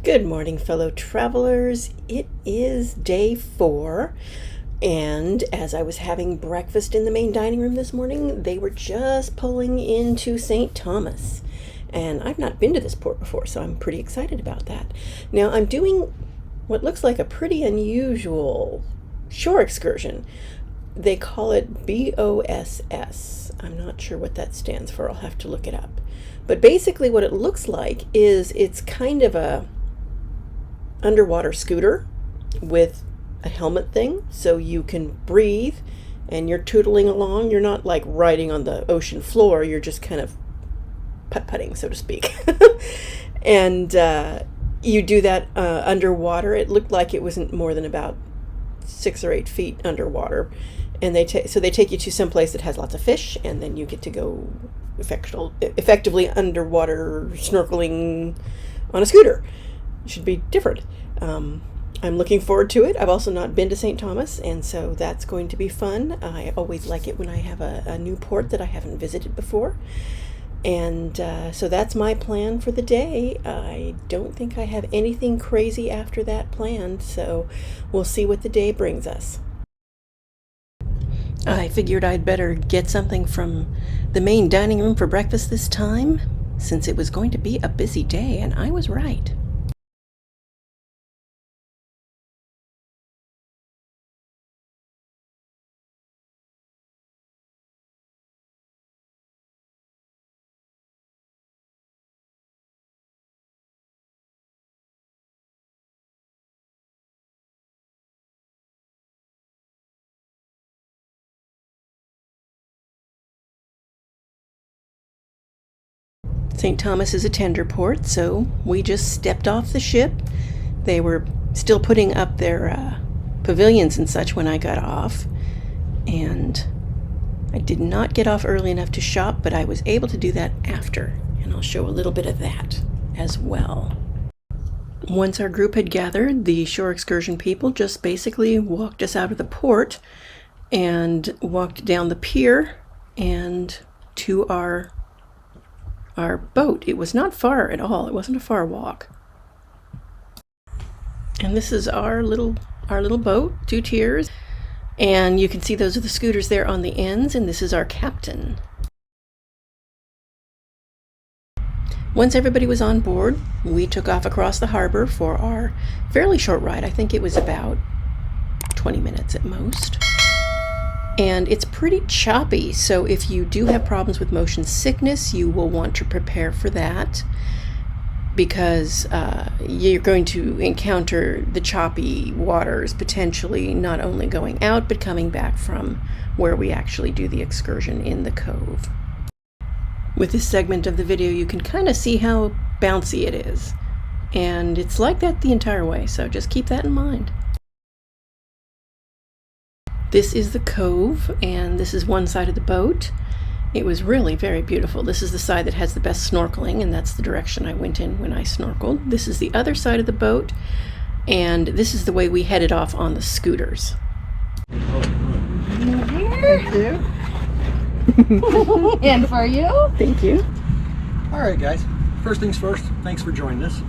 Good morning, fellow travelers. It is day 4, and as I was having breakfast in the main dining room this morning, they were just pulling into St. Thomas. And I've not been to this port before, so I'm pretty excited about that. Now, I'm doing what looks like a pretty unusual shore excursion. They call it B.O.S.S. I'm not sure what that stands for. I'll have to look it up. But basically what it looks like is it's kind of a underwater scooter with a helmet thing so you can breathe and you're tootling along. You're not like riding on the ocean floor, you're just kind of putt-putting, so to speak. And you do that underwater. It looked like it wasn't more than about 6 or 8 feet underwater, and they take you to some place that has lots of fish, and then you get to go effectively underwater snorkeling on a scooter. Should be different. I'm looking forward to it. I've also not been to St. Thomas, and so that's going to be fun. I always like it when I have a new port that I haven't visited before. And so that's my plan for the day. I don't think I have anything crazy after that planned, so we'll see what the day brings us. I figured I'd better get something from the main dining room for breakfast this time, since it was going to be a busy day, and I was right. St. Thomas is a tender port, so we just stepped off the ship. They were still putting up their pavilions and such when I got off, and I did not get off early enough to shop, but I was able to do that after, and I'll show a little bit of that as well. Once our group had gathered, the shore excursion people just basically walked us out of the port and walked down the pier and to our boat. It was not far at all. It wasn't a far walk. And this is our little boat, 2 tiers. And you can see those are the scooters there on the ends, and this is our captain. Once everybody was on board, we took off across the harbor for our fairly short ride. I think it was about 20 minutes at most. And it's pretty choppy, so if you do have problems with motion sickness, you will want to prepare for that, because you're going to encounter the choppy waters potentially not only going out but coming back from where we actually do the excursion in the cove. With this segment of the video, you can kind of see how bouncy it is, and it's like that the entire way, so just keep that in mind. This is the cove, and this is one side of the boat. It was really very beautiful. This is the side that has the best snorkeling, and that's the direction I went in when I snorkeled. This is the other side of the boat, and this is the way we headed off on the scooters. Thank you. And for you? Thank you. All right, guys. First things first, thanks for joining us.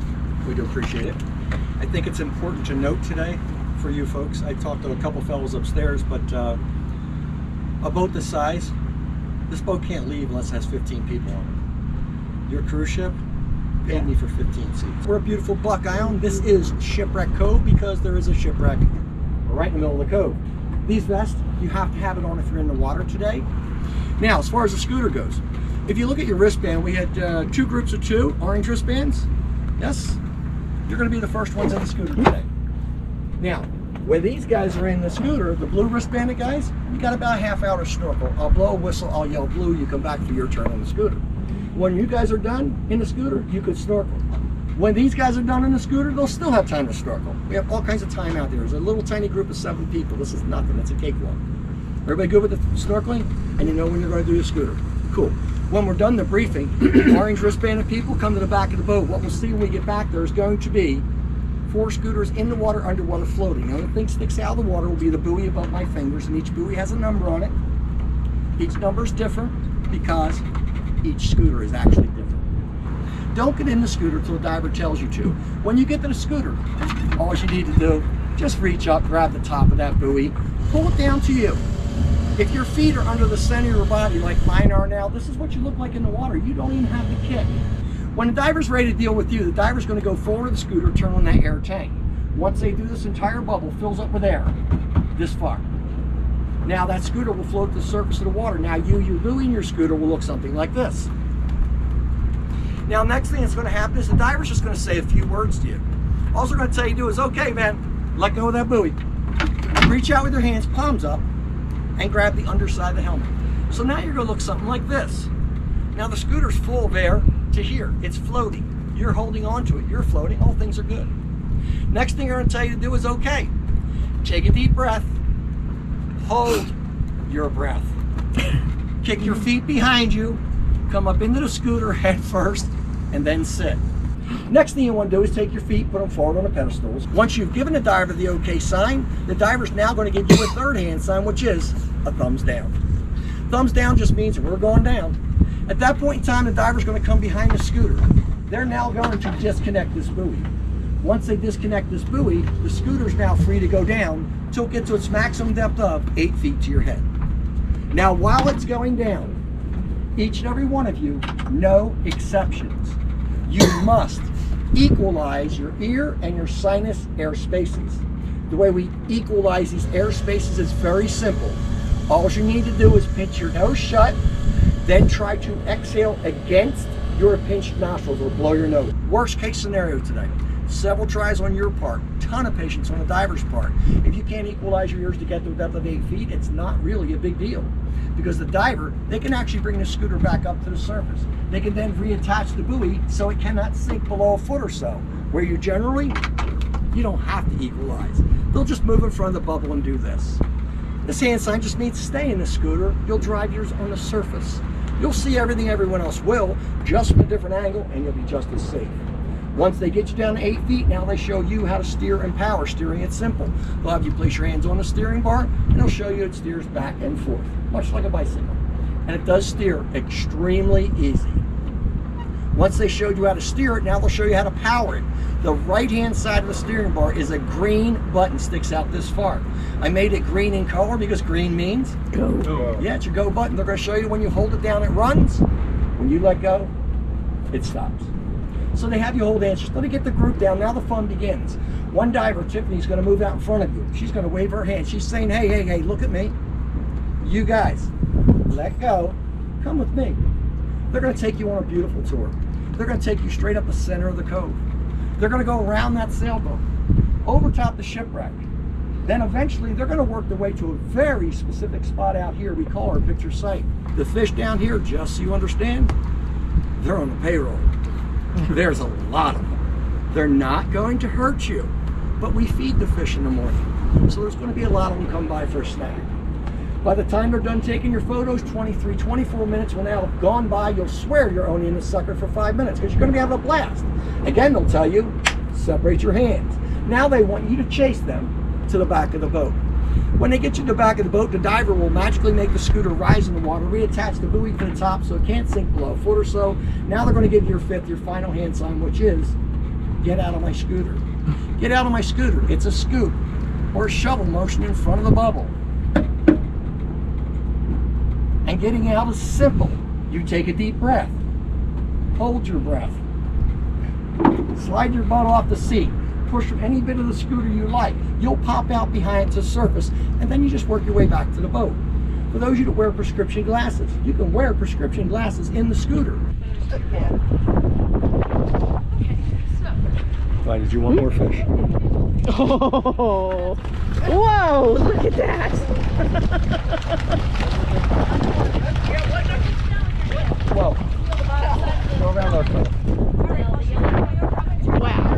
We do appreciate it. I think it's important to note today for you folks. I talked to a couple fellows upstairs, but a boat this size, this boat can't leave unless it has 15 people on it. Your cruise ship paid me for 15 seats. We're a beautiful Buck Island. This is Shipwreck Cove because there is a shipwreck right in the middle of the cove. These vests, you have to have it on if you're in the water today. Now, as far as the scooter goes, if you look at your wristband, we had 2 groups of 2 orange wristbands. Yes, you're going to be the first ones in the scooter today. Now, when these guys are in the scooter, the blue wristbanded guys, you got about a half hour to snorkel. I'll blow a whistle, I'll yell blue, you come back for your turn on the scooter. When you guys are done in the scooter, you could snorkel. When these guys are done in the scooter, they'll still have time to snorkel. We have all kinds of time out there. There's a little tiny group of 7 people. This is nothing, it's a cakewalk. Everybody good with the snorkeling? And you know when you're going to do the scooter. Cool. When we're done the briefing, orange wristbanded people come to the back of the boat. What we'll see when we get back there is going to be 4 scooters in the water, underwater, floating. The only thing sticks out of the water will be the buoy above my fingers, and each buoy has a number on it. Each number is different because each scooter is actually different. don't get in the scooter till the diver tells you to. When you get to the scooter, all you need to do, just reach up, grab the top of that buoy, pull it down to you. If your feet are under the center of your body like mine are now, this is what you look like in the water. You don't even have to kick. When the diver's ready to deal with you, the diver's going to go forward of the scooter, turn on that air tank. Once they do, this entire bubble fills up with air this far. Now that scooter will float to the surface of the water. Now your buoy and your scooter will look something like this. Now next thing that's going to happen is the diver's just going to say a few words to you. All they're going to tell you to do is, okay man, let go of that buoy. Reach out with your hands, palms up, and grab the underside of the helmet. So now you're going to look something like this. Now the scooter's full of air to here. It's floating. You're holding on to it. You're floating. All things are good. Next thing I'm going to tell you to do is, okay, take a deep breath. Hold your breath. Kick your feet behind you. Come up into the scooter head first, and then sit. Next thing you want to do is take your feet, put them forward on the pedestals. Once you've given the diver the okay sign, the diver's now going to give you a third hand sign, which is a thumbs down. Thumbs down just means we're going down. At that point in time, the diver's going to come behind the scooter. They're now going to disconnect this buoy. Once they disconnect this buoy, the scooter's now free to go down until it gets to its maximum depth of 8 feet to your head. Now, while it's going down, each and every one of you, no exceptions, you must equalize your ear and your sinus air spaces. The way we equalize these air spaces is very simple. All you need to do is pinch your nose shut, then try to exhale against your pinched nostrils or blow your nose. Worst case scenario today. Several tries on your part, ton of patience on the diver's part. If you can't equalize your ears to get to a depth of 8 feet, it's not really a big deal. Because the diver, they can actually bring the scooter back up to the surface. They can then reattach the buoy so it cannot sink below a foot or so. Where you generally, you don't have to equalize. They'll just move in front of the bubble and do this. This hand sign just means stay in the scooter. You'll drive yours on the surface. You'll see everything everyone else will, just from a different angle, and you'll be just as safe. Once they get you down to 8 feet, now they show you how to steer and power. Steering, it's simple. They'll have you place your hands on the steering bar, and they'll show you it steers back and forth, much like a bicycle. And it does steer extremely easy. Once they showed you how to steer it, now they'll show you how to power it. The right-hand side of the steering bar is a green button, sticks out this far. I made it green in color because green means go. Yeah, it's your go button. They're going to show you when you hold it down, it runs. When you let go, it stops. So they have you hold hands. Just let me get the group down. Now the fun begins. One diver, Tiffany's going to move out in front of you. She's going to wave her hand. She's saying, hey, hey, hey, look at me. You guys, let go. Come with me. They're going to take you on a beautiful tour. They're going to take you straight up the center of the cove. They're going to go around that sailboat, over top the shipwreck. Then eventually they're going to work their way to a very specific spot out here we call our picture site. The fish down here, just so you understand, they're on the payroll. There's a lot of them. They're not going to hurt you, but we feed the fish in the morning. So there's going to be a lot of them come by for a snack. By the time they're done taking your photos, 23, 24 minutes will now have gone by. You'll swear you're only in the sucker for 5 minutes because you're going to be having a blast. Again, they'll tell you, separate your hands. Now they want you to chase them to the back of the boat. When they get you to the back of the boat, the diver will magically make the scooter rise in the water, reattach the buoy to the top so it can't sink below a foot or so. Now they're going to give you your final hand sign, which is, get out of my scooter. Get out of my scooter. It's a scoop or a shovel motion in front of the bubble. And getting out is simple. You take a deep breath. Hold your breath. Slide your butt off the seat. Push any bit of the scooter you like. You'll pop out behind to the surface, and then you just work your way back to the boat. For those of you that wear prescription glasses, you can wear prescription glasses in the scooter. Why did you want more fish? Oh, whoa, look at that. Whoa. Go around our boat. Wow.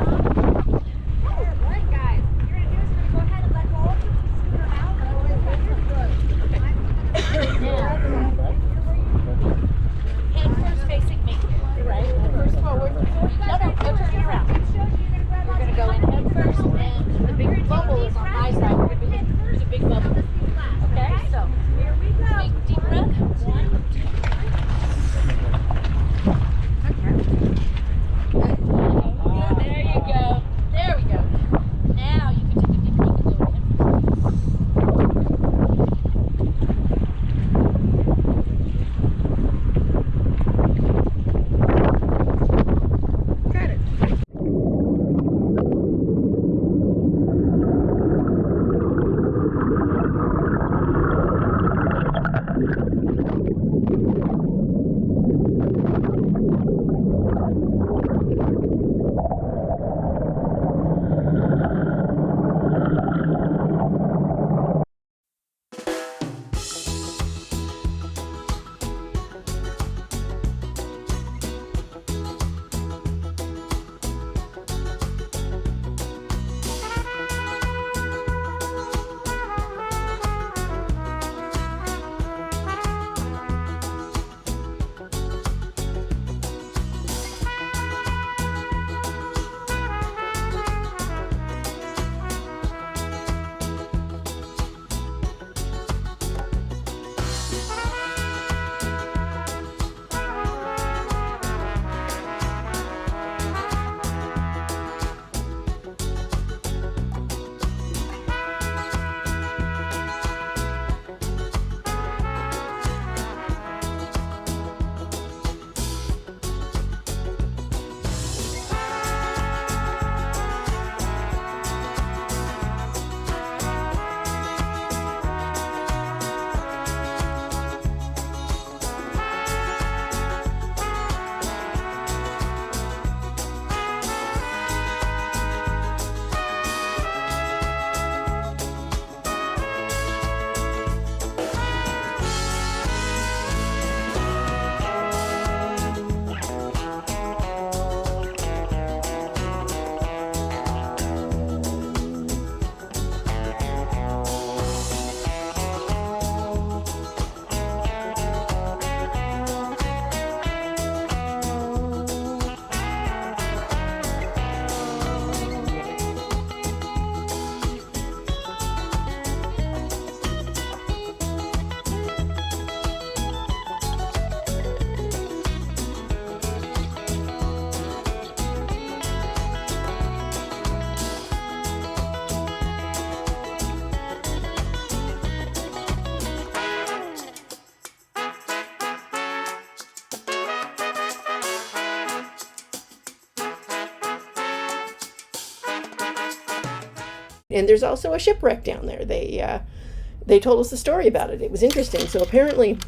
And there's also a shipwreck down there. They told us the story about it. It was interesting. So apparently,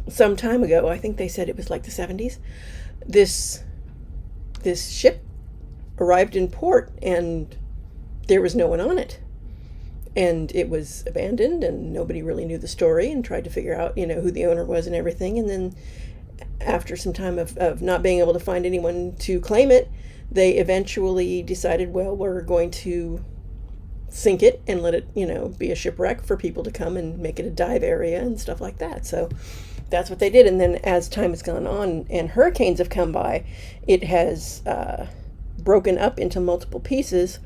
some time ago, I think they said it was like the 70s, this ship arrived in port and there was no one on it. And it was abandoned, and nobody really knew the story and tried to figure out, who the owner was and everything. And then after some time of not being able to find anyone to claim it, they eventually decided, well, we're going to sink it and let it, be a shipwreck for people to come and make it a dive area and stuff like that. So that's what they did. And then as time has gone on and hurricanes have come by, it has broken up into multiple pieces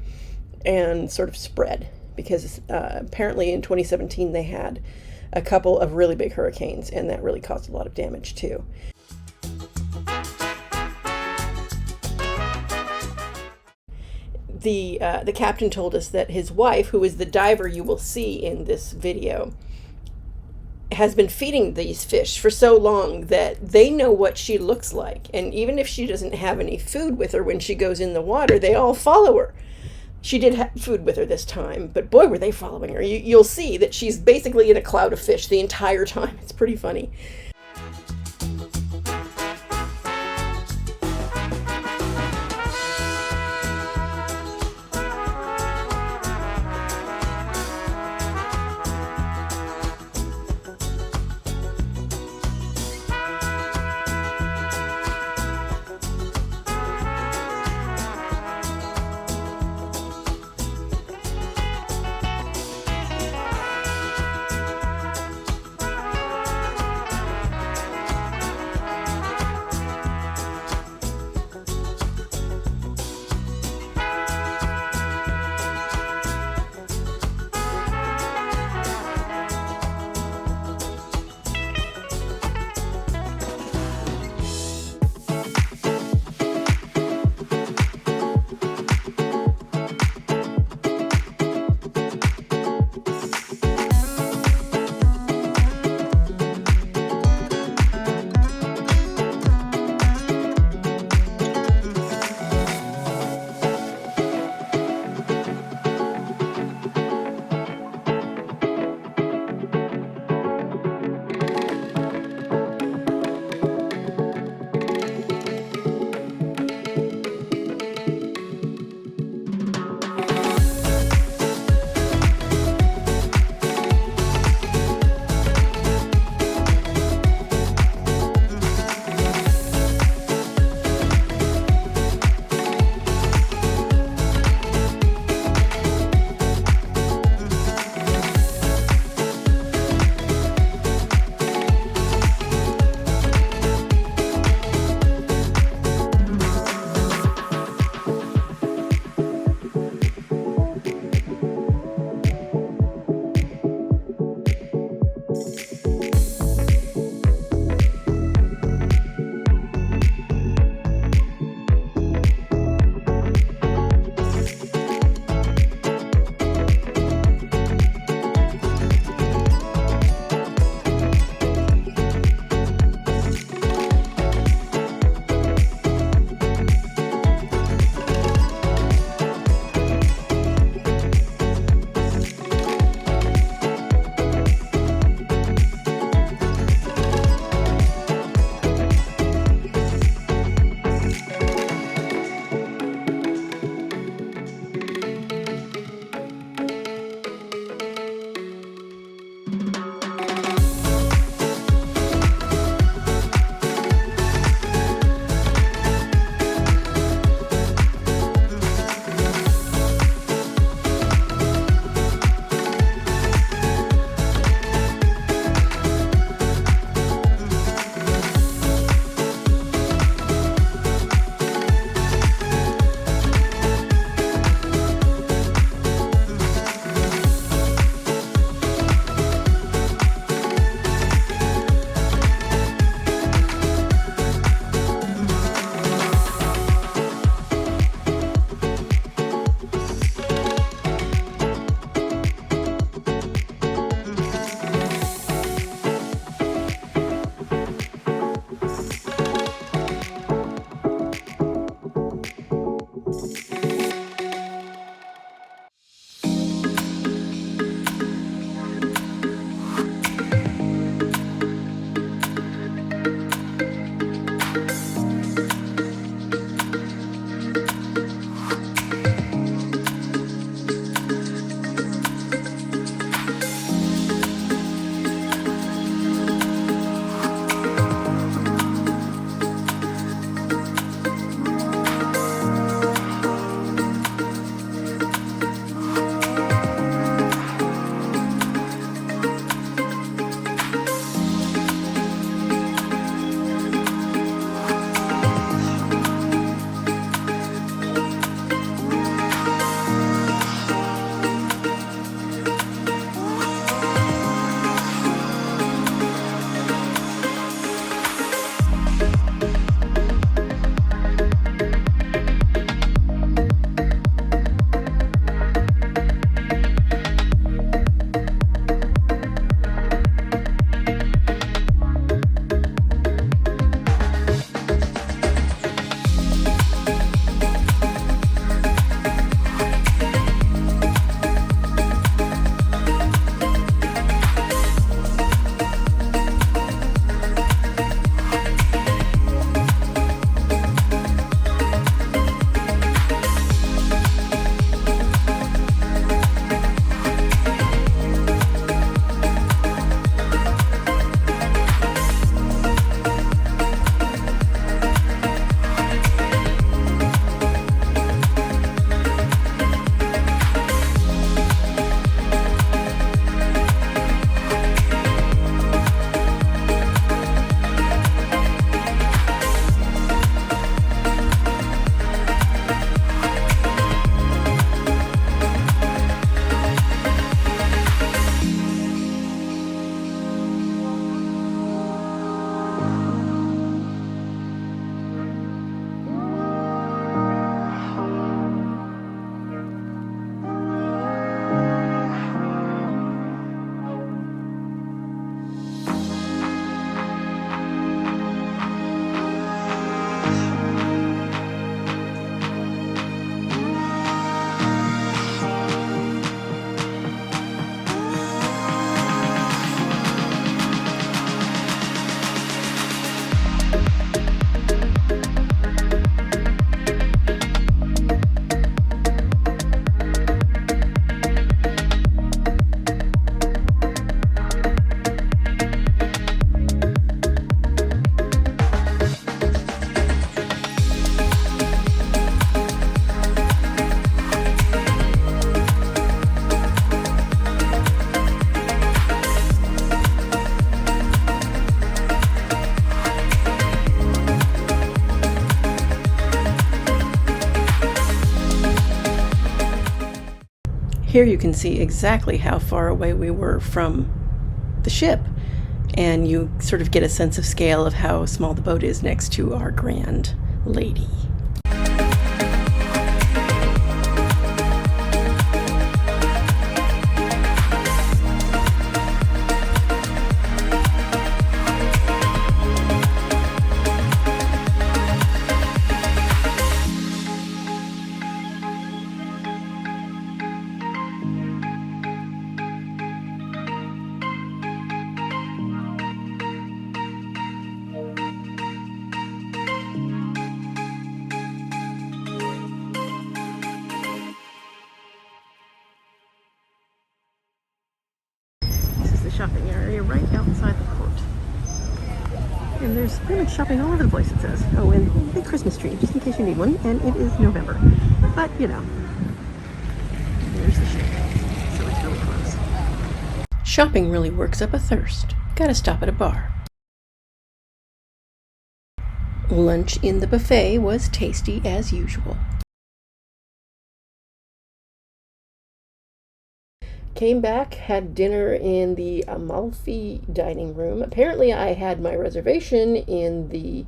and sort of spread. Because apparently in 2017 they had a couple of really big hurricanes, and that really caused a lot of damage too. The captain told us that his wife, who is the diver you will see in this video, has been feeding these fish for so long that they know what she looks like. And even if she doesn't have any food with her when she goes in the water, they all follow her. She did have food with her this time, but boy, were they following her. You'll see that she's basically in a cloud of fish the entire time. It's pretty funny. Here you can see exactly how far away we were from the ship, and you sort of get a sense of scale of how small the boat is next to our grand lady. Shopping area right outside the port. And there's pretty much shopping all over the place, it says. Oh, and a big Christmas tree, just in case you need one. And it is November. But, you know, there's the ship. So it's really close. Shopping really works up a thirst. Gotta stop at a bar. Lunch in the buffet was tasty as usual. Came back, had dinner in the Amalfi dining room. Apparently I had my reservation in the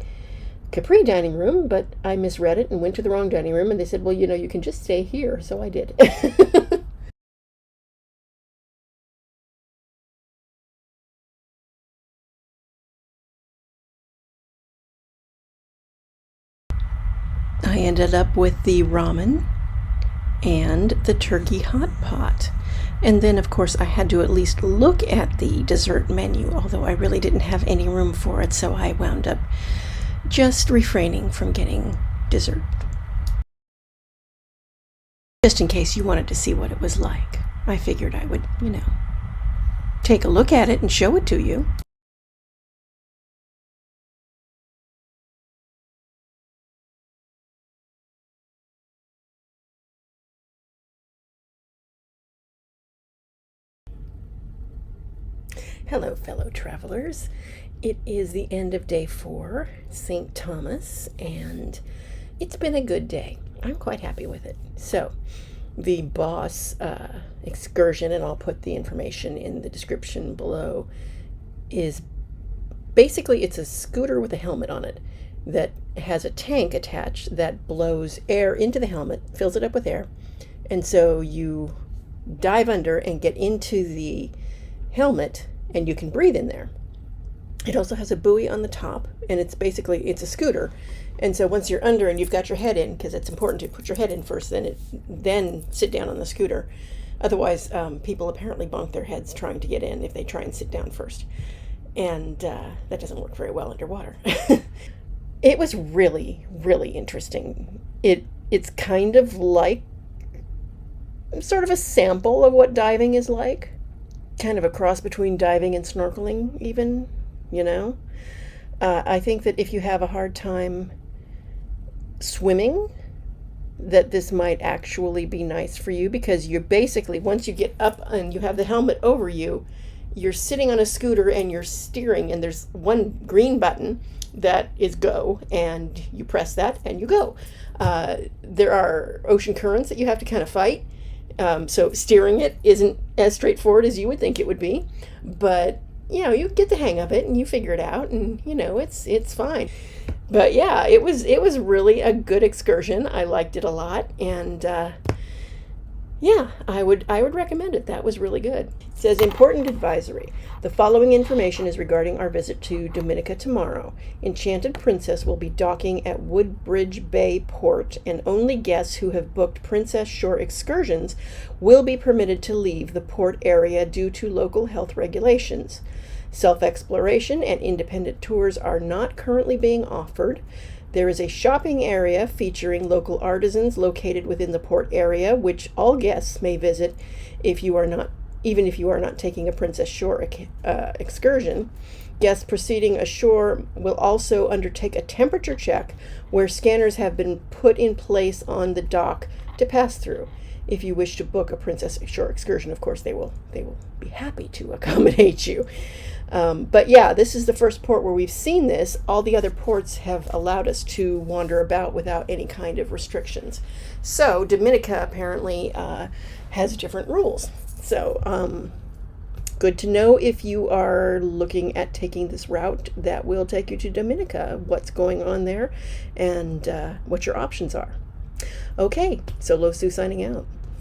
Capri dining room, but I misread it and went to the wrong dining room, and they said, well, you know, you can just stay here. So I did. I ended up with the ramen and the turkey hot pot. And then, of course, I had to at least look at the dessert menu, although I really didn't have any room for it, so I wound up just refraining from getting dessert. Just in case you wanted to see what it was like. I figured I would, you know, take a look at it and show it to you. Hello, fellow travelers. It is the end of day 4, St. Thomas, and it's been a good day. I'm quite happy with it. So, the B.O.S. excursion, and I'll put the information in the description below, is basically it's a scooter with a helmet on it that has a tank attached that blows air into the helmet, fills it up with air, and so you dive under and get into the helmet, and you can breathe in there. It also has a buoy on the top, and it's a scooter. And so once you're under and you've got your head in, because it's important to put your head in first, then sit down on the scooter. Otherwise, people apparently bonk their heads trying to get in if they try and sit down first. And that doesn't work very well underwater. It was really, really interesting. It's kind of like sort of a sample of what diving is like. Kind of a cross between diving and snorkeling, even, you know. I think that if you have a hard time swimming, that this might actually be nice for you, because you're basically, once you get up and you have the helmet over you, you're sitting on a scooter and you're steering, and there's one green button that is go, and you press that and you go. There are ocean currents that you have to kind of fight. So steering it isn't as straightforward as you would think it would be, but you know, you get the hang of it and you figure it out, and you know, it's fine. But yeah, it was really a good excursion. I liked it a lot, and yeah, I would recommend it. That was really good. It says, important advisory. The following information is regarding our visit to Dominica tomorrow. Enchanted Princess will be docking at Woodbridge Bay Port, and only guests who have booked Princess Shore excursions will be permitted to leave the port area due to local health regulations. Self-exploration and independent tours are not currently being offered. There is a shopping area featuring local artisans located within the port area, which all guests may visit even if you are not taking a Princess Shore excursion. Guests proceeding ashore will also undertake a temperature check where scanners have been put in place on the dock to pass through. If you wish to book a Princess Shore excursion, of course, they will be happy to accommodate you. But yeah, this is the first port where we've seen this. All the other ports have allowed us to wander about without any kind of restrictions. So Dominica apparently has different rules. So good to know if you are looking at taking this route that will take you to Dominica, what's going on there and what your options are. Okay, so Lo Su signing out.